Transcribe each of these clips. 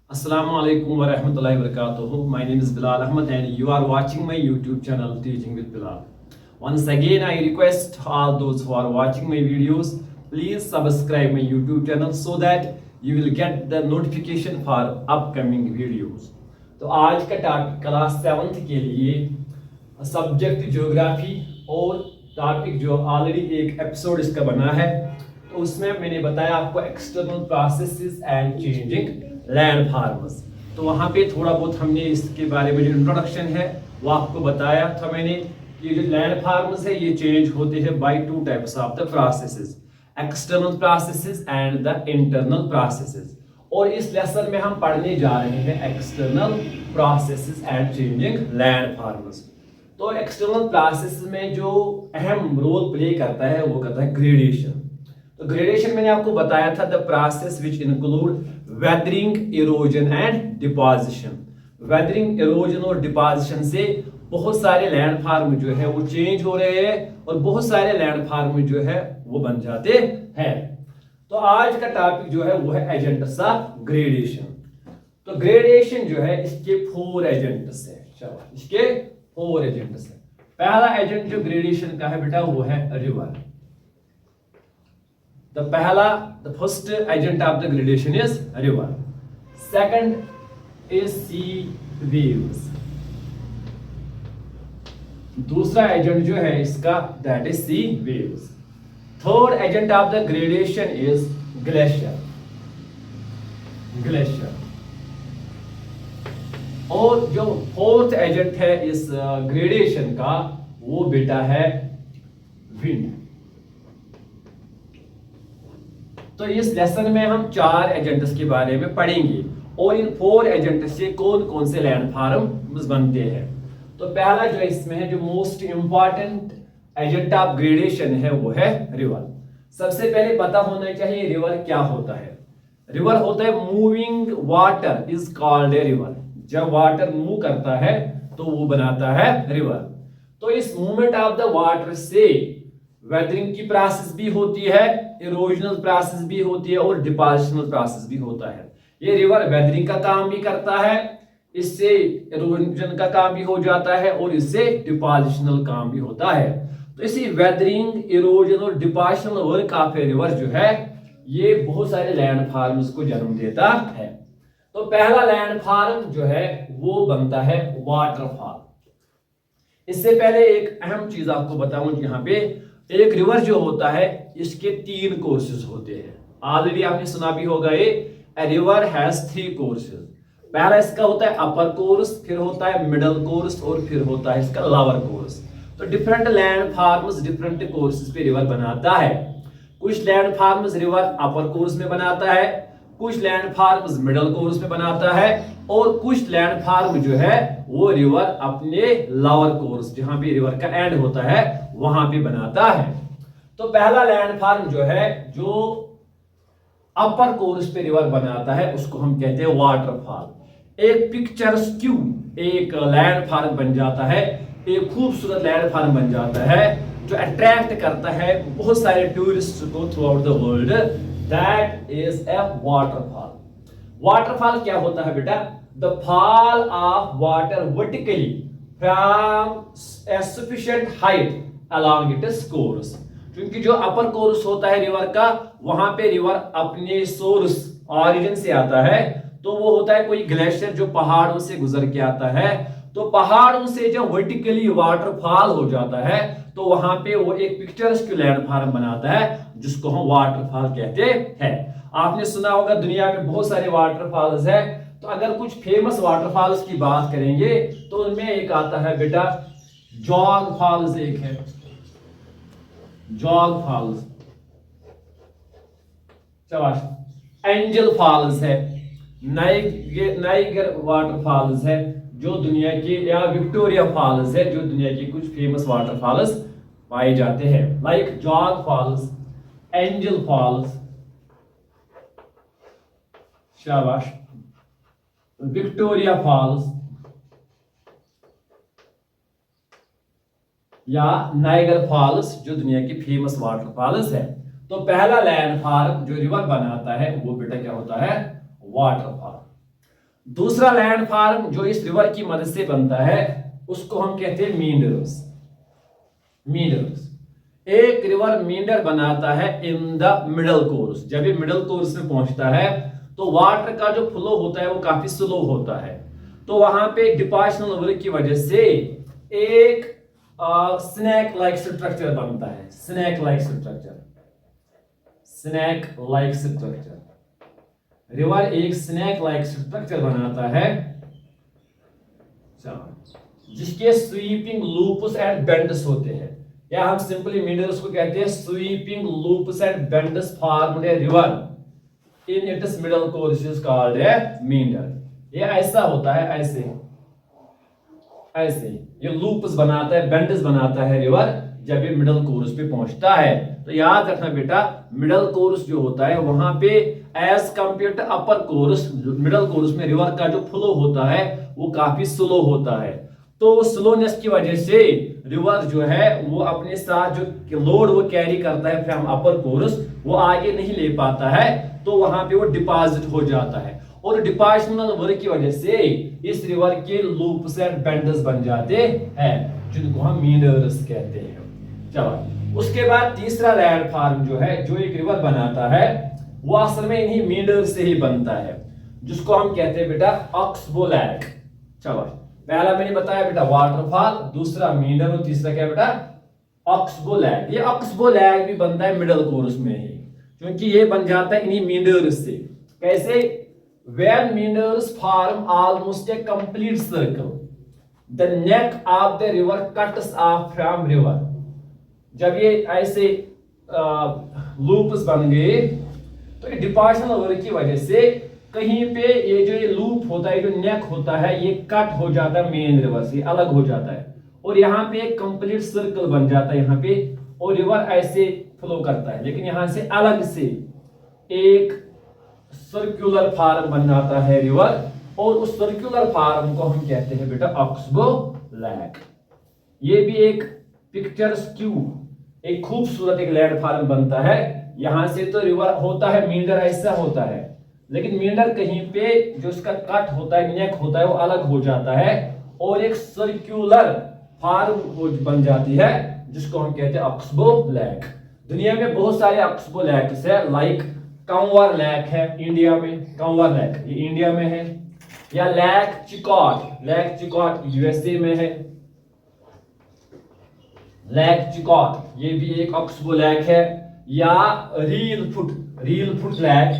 Assalamu alaikum wa rahmatullahi wa barakatuh. My name is Bilal Ahmed and you are watching my YouTube channel Teaching with Bilal. Once again, I request all those who are watching my videos, please subscribe my YouTube channel so that you will get the notification for upcoming videos. तो आज का topic class 7th के लिए subject geography और topic जो already एक episode इसका बना है, तो उसमें मैंने बताया आपको external processes and changing land farmers. तो वहाँ पे थोड़ा बहुत हमने इसके बारे में जो इंट्रोडक्शन है वो आपको बताया था मैंने। ये जो लैंड फार्मर्स है ये चेंज होते हैं by two types of the processes, external processes and the internal processes. और इस लेसन में हम पढ़ने जा रहे हैं external processes and changing land farmers. तो एक्सटर्नल प्रोसेस में जो अहम रोल प्ले करता है वो करता है ग्रेडेशन। तो ग्रेडेशन मैंने आपको बताया था the process which include weathering, erosion and deposition. Weathering, erosion और डिपोजिशन से बहुत सारे लैंड फार्म जो है वो चेंज हो रहे हैं और बहुत सारे लैंड फार्म जो है वो बन जाते हैं। तो आज का टॉपिक जो है वो है एजेंट्स ऑफ ग्रेडेशन। तो ग्रेडेशन जो है इसके 4 एजेंट्स है। चलो इसके 4 एजेंट्स है। पहला एजेंट जो ग्रेडेशन का है बेटा वो है river. The first agent of the gradation is river. Second is sea waves. दूसरा एजेंट जो है इसका that is sea waves. Third agent of the gradation is glacier. Glacier. और जो फोर्थ एजेंट है इस ग्रेडेशन का वो बेटा है विंड। तो इस लेसन में हम 4 एजेंट्स के बारे में पढ़ेंगे और इन 4 एजेंट से कौन कौन से लैंड फार्म बनते हैं। तो पहला जो इसमें है जो most important agent of gradation है वो है रिवर। सबसे पहले पता होना चाहिए रिवर क्या होता है। रिवर होता है moving water is called a river. जब वाटर मूव करता है तो वो बनाता है रिवर। तो इस मूवमेंट ऑफ द वाटर से वेदरिंग की प्रोसेस भी होती है, इरोजनल प्रोसेस भी होती है और डिपोजिशनल प्रोसेस भी होता है। ये रिवर वेदरिंग का काम भी करता है, इससे इरोजन का काम भी हो जाता है और इससे डिपोजिशनल काम भी होता है। तो इसी वेदरिंग, इरोजन और depositional work of a river जो है ये बहुत सारे लैंड फार्म्स को जन्म देता है। तो पहला लैंड फार्म जो है वो बनता है वाटरफॉल। इससे पहले एक अहम चीज आपको बताऊं, यहाँ पे एक रिवर जो होता है इसके 3 कोर्सेज होते हैं। ऑलरेडी आपने सुना भी होगा ये रिवर हैज 3 कोर्सेज। पहला इसका होता है अपर कोर्स, फिर होता है मिडल कोर्स और फिर होता है इसका लोअर कोर्स। तो different land farms different courses पे रिवर बनाता है। कुछ लैंड फार्म्स रिवर अपर कोर्स में बनाता है, कुछ लैंड फार्म्स मिडल कोर्स में बनाता है और कुछ लैंड फार्म जो है वो रिवर अपने लोअर कोर्स जहां पे रिवर का एंड होता है वहां पे बनाता है। तो पहला लैंड फार्म जो है जो अपर कोर्स पे रिवर बनाता है उसको हम कहते हैं वाटरफॉल। एक पिक्चरस्क्यू एक लैंड फार्म बन जाता है, एक खूबसूरत लैंड फार्म बन जाता है जो अट्रैक्ट करता है बहुत सारे टूरिस्ट को through out the world. That is a waterfall. Waterfall क्या होता है बेटा? The fall of water vertically from A sufficient height along its course. क्योंकि जो अपर कोर्स होता है रिवर का वहां पे रिवर अपने सोर्स ऑरिजिन से आता है, तो वो होता है कोई ग्लेशियर जो पहाड़ों से गुजर के आता है। तो पहाड़ों से जब वर्टिकली वाटरफॉल हो जाता है तो वहां पे वो एक पिक्चर्स लैंड फार्म बनाता है जिसको हम वाटरफॉल कहते हैं। आपने सुना होगा दुनिया में बहुत सारे वाटरफॉल्स है। तो अगर कुछ फेमस वाटरफॉल्स की बात करेंगे तो उनमें एक आता है बेटा जॉग फॉल्स, एक है जॉग फॉल्स, शाबाश। एंजल फॉल्स है, नाइगर वाटरफॉल्स है जो दुनिया के, या विक्टोरिया फॉल्स है जो दुनिया के कुछ फेमस वाटरफॉल्स पाए जाते हैं। Like Jog falls, angel falls, शाबाश, विक्टोरिया फॉल्स या नाइगर फॉल्स जो दुनिया की फेमस वाटरफॉल्स है। तो पहला लैंड फार्म जो रिवर बनाता है वो बेटा क्या होता है? वाटरफॉल। दूसरा लैंड फॉर्म जो इस रिवर की मदद से बनता है उसको हम कहते हैं मींडर्स। मींडर्स, एक रिवर मींडर बनाता है इन द मिडल कोर्स। जब ये मिडल कोर्स में पहुंचता है तो वाटर का जो फ्लो होता है वो काफी स्लो होता है, तो वहां पे डिपोजिशनल वर्क की वजह से एक स्नैक लाइक स्ट्रक्चर बनता है। Snake like structure, snake like structure, river एक स्नैक लाइक स्ट्रक्चर बनाता है जिसके स्वीपिंग लूप्स एंड बेंड्स होते हैं, या हम सिंपली मींडर्स को कहते हैं sweeping loops and bends formed a river in its middle course is called a meander. ये ऐसा होता है, ऐसे ऐसे ये लूप्स बनाता है, बेंड्स बनाता है रिवर जब ये मिडल कोर्स पे पहुंचता है। तो याद रखना बेटा, मिडल कोर्स जो होता है वहां पे as compared to upper course, middle course में रिवर का जो फ्लो होता है वो काफी स्लो होता है। तो स्लोनेस की वजह से रिवर जो है वो अपने साथ जो लोड वो कैरी करता है फ्रॉम अपर कोर्स वो आगे नहीं ले पाता है, तो वहां पे वो डिपॉजिट हो जाता है, और डिपोजिशनल वर्क की वजह से इस रिवर के लूप्स एंड बेंडर्स बन जाते हैं जिनको हम मींडर्स कहते हैं। चलो, उसके बाद तीसरा लैंड फॉर्म जो है जो एक रिवर बनाता है वो असल में इन्हीं मींडर्स से ही बनता है, जिसको हम कहते हैं बेटा ऑक्सबो लैक। चलो, पहला मैंने बताया बेटा वाटरफॉल, दूसरा मींडर और तीसरा क्या बेटा ऑक्सबो लैक। ये ऑक्सबो लैक भी बनता है मिडल कोर्स में ही, क्योंकि ये बन जाता है इन्हीं मींडर्स से। कैसे? When meanders form almost a complete circle, the neck of the river cuts off from river. जब ये ऐसे लूप्स बन गए तो ये डिपोजिशनल वर्क की वजह से कहीं पे ये जो ये लूप होता है, जो नेक होता है, ये कट हो जाता है मेन रिवर से, अलग हो जाता है, और यहाँ पे एक कंप्लीट सर्कल बन जाता है यहाँ पे, और रिवर ऐसे फ्लो करता है, लेकिन यहाँ से अलग से एक सर्कुलर फार्म बन जाता है रिवर, और उस सर्कुलर फार्म को हम कहते हैं बेटा ऑक्सबो लैक। ये भी एक पिक्चर्स्क्यू, एक खूबसूरत एक लैंड फार्म बनता है। यहां से तो रिवर होता है मींडर ऐसा होता है, लेकिन मींडर कहीं पे जो उसका कट होता है, नेक होता है, वो अलग हो जाता है और एक सर्कुलर फार्म बन जाती है जिसको हम कहते हैं ऑक्सबो लैक। दुनिया में बहुत सारे ऑक्सबो लैक्स है, लाइक कंवर लैक है इंडिया में, कंवर लैक ये इंडिया में है, या लैक चिकॉट यूएसए में है, लैक चिकॉट ये भी एक ऑक्सबो लैक है, या रील फुट लैक,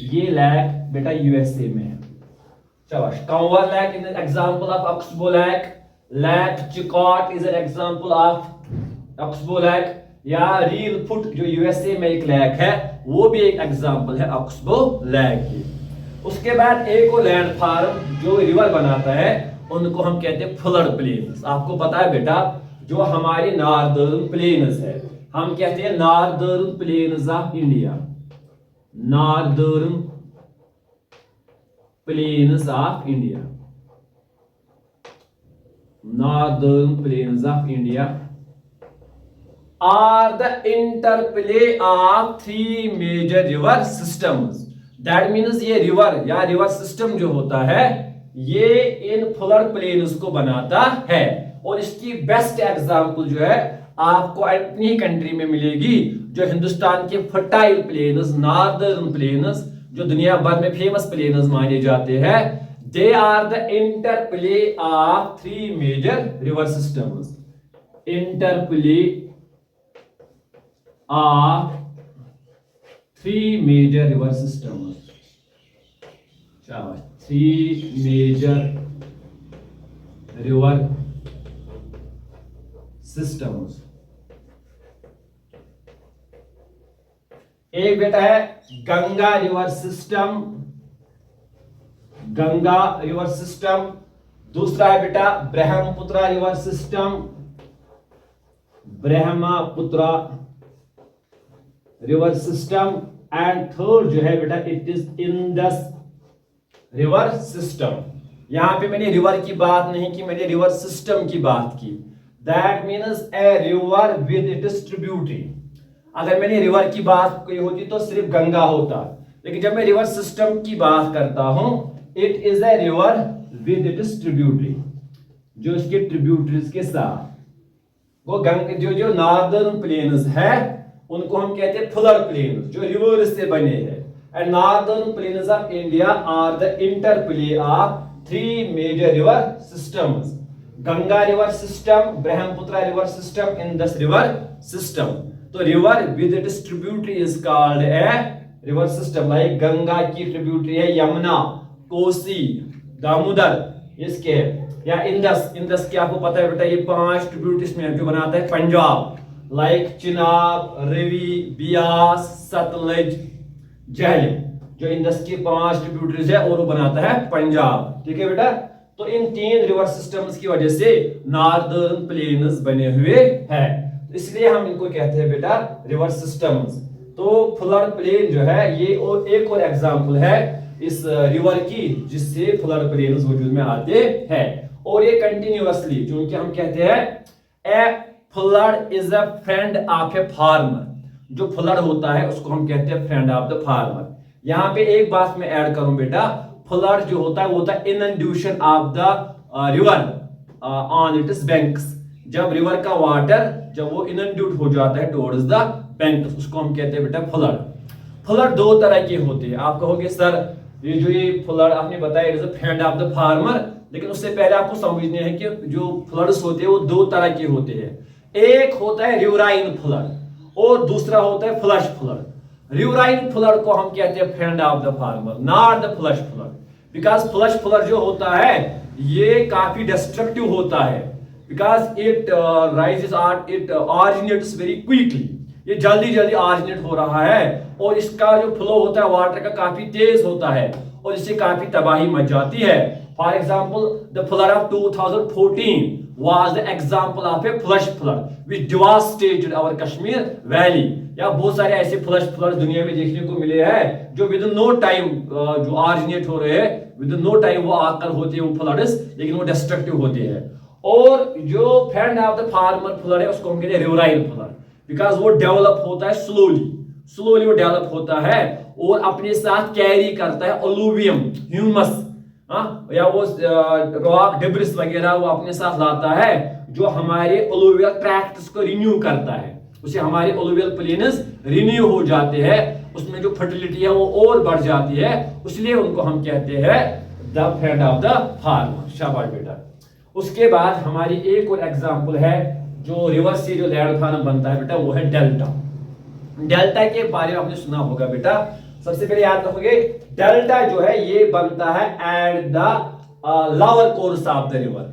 ये लैक बेटा यूएसए में है। चलो, Kanwar lake is an example of oxbow lake, lake Chicot is an example of oxbow lake, या रील फुट जो यूएसए में एक लैक है वो भी एक एग्जांपल है ऑक्सबो लैक की। उसके बाद एक और लैंड फार्म जो रिवर बनाता है उनको हम कहते हैं फ्लड प्लेन्स। आपको पता है बेटा जो हमारे नॉर्दर्न प्लेन्स है, हम कहते हैं northern plains of India, northern plains of India, northern plains of India are the interplay of three major river systems. That means ये रिवर या रिवर सिस्टम जो होता है ये इन फ्लड प्लेन्स को बनाता है, और इसकी बेस्ट एग्जांपल जो है आपको अपनी ही कंट्री में मिलेगी, जो हिंदुस्तान के फर्टाइल प्लेन्स, नॉर्दर्न प्लेन्स, जो दुनिया भर में फेमस प्लेन्स माने जाते हैं, they are the interplay of three major river systems, interplay of three major river systems. Three major river systems. एक बेटा है Ganga river system, Ganga river system, दूसरा है बेटा Brahmaputra river system, Brahmaputra river system, and third जो है बेटा it is Indus river system. यहां पे मैंने रिवर की बात नहीं की, मैंने रिवर सिस्टम की बात की। That means a river with its tributary. अगर मैंने रिवर की बात की होती तो सिर्फ गंगा होता, लेकिन जब मैं रिवर सिस्टम की बात करता हूं it is a river with its tributary, जो इसके ट्रिब्यूटरीज के साथ। वो जो नॉर्दर्न प्लेन्स है उनको हम कहते हैं फ्लड प्लेन्स, जो रिवर्स से बने हैं। And northern plains of India are the interplay of 3 major river systems, Ganga river system, Brahmaputra river system, Indus river system. तो river with its tributary is called a river system. Like Ganga की tributary है यमुना, कोसी, दामोदर इसके, या Indus. Indus की आपको पता है बेटा ये 5 ट्रिब्यूटरीज में जो बनाता है पंजाब, लाइक चिनाब, रवि, बियास, सतलज, झेलम। जो इंडस की 5 ट्रिब्यूटरीज है और वो बनाता है पंजाब। ठीक है बेटा। तो इन 3 रिवर सिस्टम्स की वजह से नॉर्दर्न प्लेन्स बने हुए हैं, इसलिए हम इनको कहते हैं बेटा रिवर सिस्टम्स। तो फ्लड प्लेन जो है ये और एक और एग्जांपल है इस रिवर की जिससे फ्लड प्लेन्स वजूद में आते हैं। और ये कंटिन्यूअसली, क्योंकि हम कहते हैं a flood is a friend of a farmer. जो फ्लड होता है उसको हम कहते हैं फ्रेंड ऑफ द फार्मर। यहाँ पे एक बात मैं ऐड करूं बेटा, फ्लड जो होता है वो होता है inundation of the river on its banks. जब रिवर का वाटर जब वो इनंड्यूट हो जाता है टुवर्ड्स द बैंक्स, उसको हम कहते हैं बेटा फ्लड। फ्लड 2 तरह के होते हैं। आप कहोगे सर ये फ्लड आपने बताया it is a friend of the farmer, लेकिन उससे पहले आपको समझना है कि जो फ्लड्स होते हैं वो 2 तरह के होते हैं। एक होता है रिवराइन फ्लड और दूसरा होता है फ्लश फ्लड। रिवराइन फ्लड को हम कहते हैं friend of the farmer, not the flush flood, because flush flood जो होता है ये काफी डिस्ट्रक्टिव होता है, because it rises it originates very quickly. ये जल्दी जल्दी ऑरिजिनेट हो रहा है और इसका जो फ्लो होता है वाटर का काफी तेज होता है और इससे काफी तबाही मच जाती है। For example the flood of 2014 was the example of a flash flood which devastated our Kashmir Valley। या बहुत सारे ऐसे फ्लश फ्लड दुनिया में देखने को मिले हैं जो विद इन नो टाइम जो ऑरिजिनेट हो रहे हैं, विद इन नो टाइम वो आकर होते हैं वो फ्लड्स, लेकिन वो डिस्ट्रक्टिव होते हैं। और जो friend of the farmer flood है उसको हम कहते हैं रिवराइन फ्लड, बिकॉज वो डेवलप होता है स्लोली वो डेवलप होता है और अपने साथ कैरी करता है अलूवियम, ह्यूमस, या वो रॉक डिब्रिस वगैरह वो अपने साथ लाता है जो हमारे अलुवियल ट्रैक्ट्स को रिन्यू करता है। उससे हमारे अलुवियल प्लेन्स रिन्यू हो जाते हैं, उसमें जो फर्टिलिटी है वो और बढ़ जाती है, इसलिए उनको हम कहते हैं the friend of the farmer. शाबाश बेटा। उसके बाद हमारी एक और एग्जांपल है जो रिवर से जो लैंड फार्म बनता है बेटा, वो है डेल्टा। डेल्टा के बारे में आपने सुना होगा बेटा। सबसे पहले याद रखोगे डेल्टा जो है ये बनता है at the lower course of the river.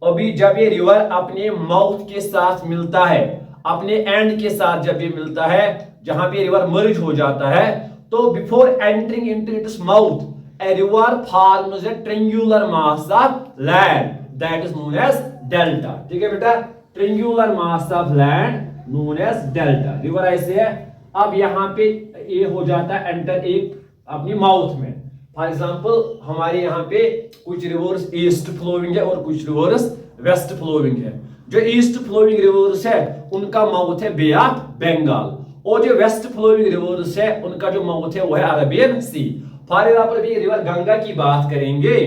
अभी जब ये रिवर अपने माउथ के साथ मिलता है, अपने एंड के साथ जब ये मिलता है, जहां पे रिवर मर्ज हो जाता है, तो before entering into its mouth a river forms a triangular mass of land that is known as delta. ठीक है बेटा, triangular mass of land known as delta. River ऐसे है, अब यहाँ पे ये हो जाता है एंटर एक अपनी माउथ में। फॉर एग्जांपल हमारे यहाँ पे कुछ रिवर्स ईस्ट फ्लोइंग है और कुछ रिवर्स वेस्ट फ्लोइंग है। जो ईस्ट फ्लोइंग रिवर्स है उनका माउथ है बे ऑफ बंगाल, और जो वेस्ट फ्लोइंग रिवर्स है उनका जो माउथ है वो है अरेबियन सी। फॉर एग्जांपल भी रिवर गंगा की बात करेंगे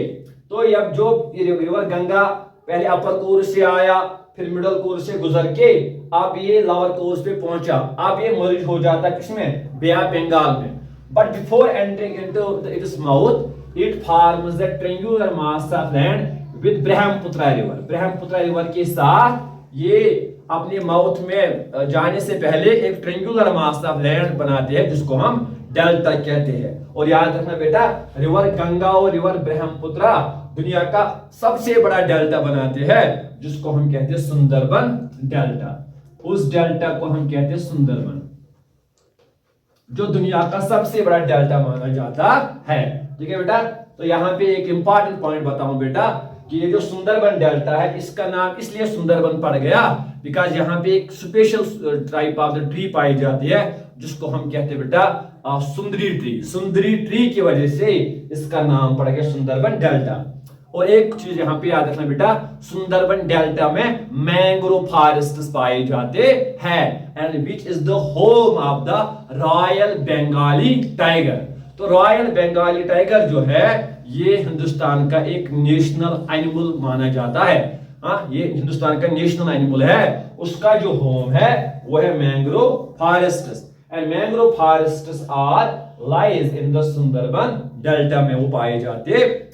तो अब जो रिवर गंगा पहले अपर कोर्स से आया, फिर मिडल कोर्स से गुजर के अब ये लोअर कोर्स पे पहुंचा, अब ये मर्ज हो जाता है किसमें, बे ऑफ बंगाल में। But before entering into its mouth it forms the triangular mass of land with Brahmaputra river. Brahmaputra river के साथ ये अपने माउथ में जाने से पहले एक ट्रायंगुलर मास ऑफ लैंड बनाते हैं जिसको हम डेल्टा कहते हैं। और याद रखना बेटा, रिवर गंगा और रिवर ब्रह्मपुत्र दुनिया का सबसे बड़ा डेल्टा बनाते हैं जिसको हम कहते हैं सुंदरबन डेल्टा। उस डेल्टा को हम कहते हैं सुंदरबन, जो दुनिया का सबसे बड़ा डेल्टा माना जाता है। ठीक है बेटा, तो यहाँ पे एक इंपॉर्टेंट पॉइंट बताऊं बेटा कि ये जो सुंदरबन डेल्टा है इसका नाम इसलिए सुंदरबन पड़ गया बिकॉज यहाँ पे एक special type of the tree पाई जाती है जिसको हम कहते हैं बेटा सुंदरी ट्री। सुंदरी ट्री की वजह से इसका नाम पड़ गया सुंदरबन डेल्टा। और एक चीज यहाँ पे याद रखना बेटा, सुंदरबन डेल्टा में मैंग्रोव फॉरेस्ट्स पाए जाते हैं and which is the home of the royal Bengali tiger. तो रॉयल बंगाली टाइगर जो है ये हिंदुस्तान का एक नेशनल एनिमल माना जाता है। हाँ, ये हिंदुस्तान का नेशनल एनिमल है। उसका जो होम है वो है mangrove forests, and mangrove forests are lies in the Sundarban delta में वो पाए जाते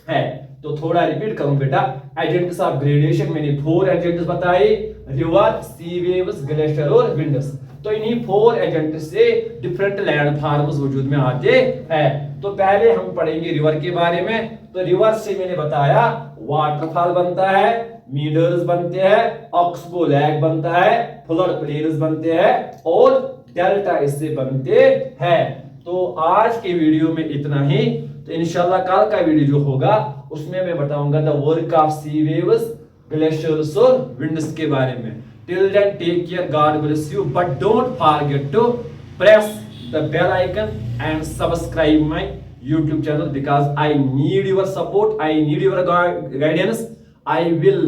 हैं। तो थोड़ा रिपीट करूं बेटा, एजेंट्स ऑफ ग्रेडेशन मैंने 4 एजेंट्स बताए, रिवर, सी वेव्स, ग्लेशियर और विंड्स। तो इन्हीं 4 एजेंट्स से डिफरेंट लैंड फॉर्म्स वजूद में आते हैं। तो पहले हम पढ़ेंगे रिवर के बारे में। तो रिवर से मैंने बताया वाटरफॉल बनता है, मीडर्स बनते हैं, ऑक्सबो लेक बनता है, फ्लड प्लेन्स बनते हैं और डेल्टा इससे बनते हैं। तो आज के वीडियो में इतना ही। तो इंशाल्लाह कल का वीडियो जो होगा उसमें मैं बताऊंगा the work of sea waves, glaciers और विंड्स के बारे में। Till then take care, God bless you, but don't forget to press the bell icon and subscribe my YouTube channel because I need your support, I need your guidance, I will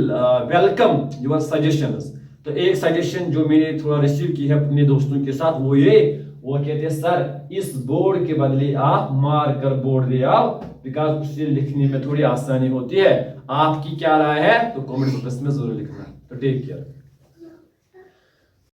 welcome your suggestions। तो एक suggestion जो मैंने थोड़ा receive की है अपने दोस्तों के साथ वो कहते हैं सर इस बोर्ड के बदले आप मार्कर बोर्ड ले आओ, बिकॉज उससे लिखने में थोड़ी आसानी होती है। आपकी क्या राय है तो कमेंट बॉक्स में जरूर लिखना। तो टेक केयर।